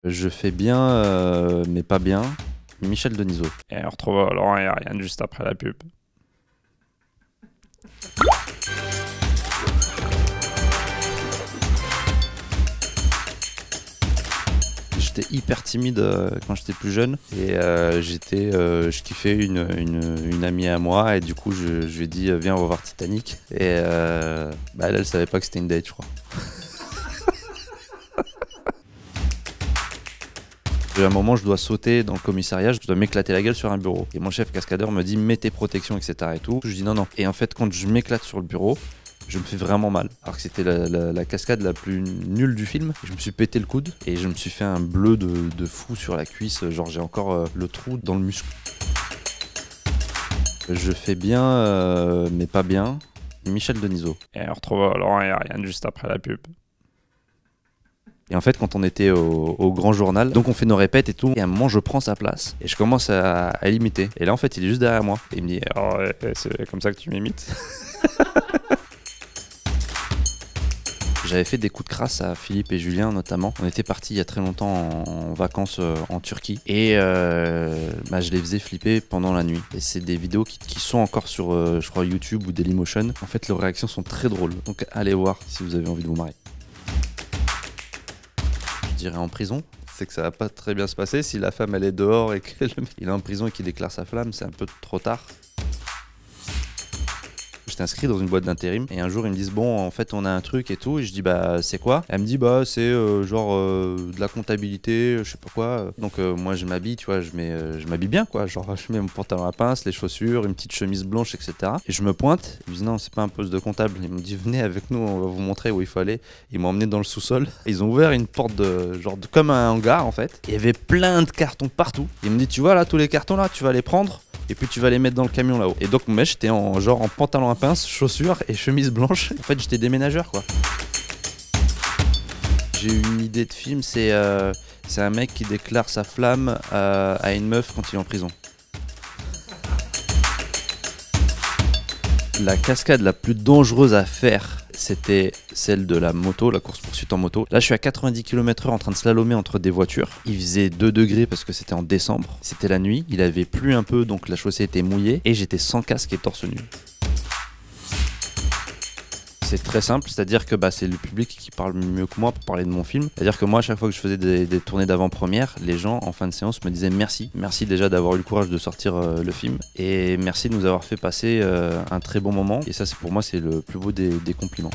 Je fais bien, mais pas bien. Michel Denisot. Et on retrouve Laurent et Ariane juste après la pub. J'étais hyper timide quand j'étais plus jeune et je kiffais une amie à moi et du coup je lui ai dit viens on va voir Titanic et elle savait pas que c'était une date je crois. À un moment je dois sauter dans le commissariat, je dois m'éclater la gueule sur un bureau et mon chef cascadeur me dit mets tes protections etc et tout. Je dis non et en fait quand je m'éclate sur le bureau je me fais vraiment mal, alors que c'était la cascade la plus nulle du film. Je me suis pété le coude et je me suis fait un bleu de fou sur la cuisse, genre j'ai encore le trou dans le muscle. Je fais bien, mais pas bien. Michel Denisot. Et on retrouve Laurent et Ariane juste après la pub. Et en fait, quand on était au grand journal, donc on fait nos répètes et tout, et à un moment, je prends sa place et je commence à l'imiter. Et là, en fait, il est juste derrière moi. Et il me dit oh, c'est comme ça que tu m'imites. J'avais fait des coups de crasse à Philippe et Julien notamment. On était partis il y a très longtemps en vacances en Turquie et je les faisais flipper pendant la nuit. Et c'est des vidéos qui sont encore sur je crois YouTube ou Dailymotion. En fait leurs réactions sont très drôles. Donc allez voir si vous avez envie de vous marrer. Je dirais en prison. C'est que ça va pas très bien se passer si la femme elle est dehors et qu'il est en prison et qu'il déclare sa flamme, c'est un peu trop tard. J'étais inscrit dans une boîte d'intérim et un jour ils me disent bon en fait on a un truc et tout et je dis bah c'est quoi? Elle me dit bah c'est de la comptabilité, je sais pas quoi. Donc moi je m'habille, tu vois, je m'habille bien quoi, genre je mets mon pantalon à pince, les chaussures, une petite chemise blanche etc. Et je me pointe, ils me disent non c'est pas un poste de comptable, ils m'ont dit venez avec nous on va vous montrer où il faut aller. Ils m'ont emmené dans le sous-sol, ils ont ouvert une porte comme un hangar en fait. Il y avait plein de cartons partout. Ils me disent tu vois là tous les cartons là tu vas les prendre et puis tu vas les mettre dans le camion là-haut. Et donc moi j'étais en pantalon à pince, chaussures et chemise blanche. En fait j'étais déménageur quoi. J'ai eu une idée de film, c'est un mec qui déclare sa flamme à une meuf quand il est en prison. La cascade la plus dangereuse à faire, c'était celle de la moto, la course-poursuite en moto. Là, je suis à 90 km/h en train de slalomer entre des voitures. Il faisait 2 degrés parce que c'était en décembre. C'était la nuit, il avait plu un peu, donc la chaussée était mouillée. Et j'étais sans casque et torse nu. C'est très simple, c'est-à-dire que c'est le public qui parle mieux que moi pour parler de mon film. C'est-à-dire que moi, à chaque fois que je faisais des tournées d'avant-première, les gens, en fin de séance, me disaient merci. Merci déjà d'avoir eu le courage de sortir le film. Et merci de nous avoir fait passer un très bon moment. Et ça, pour moi, c'est le plus beau des compliments.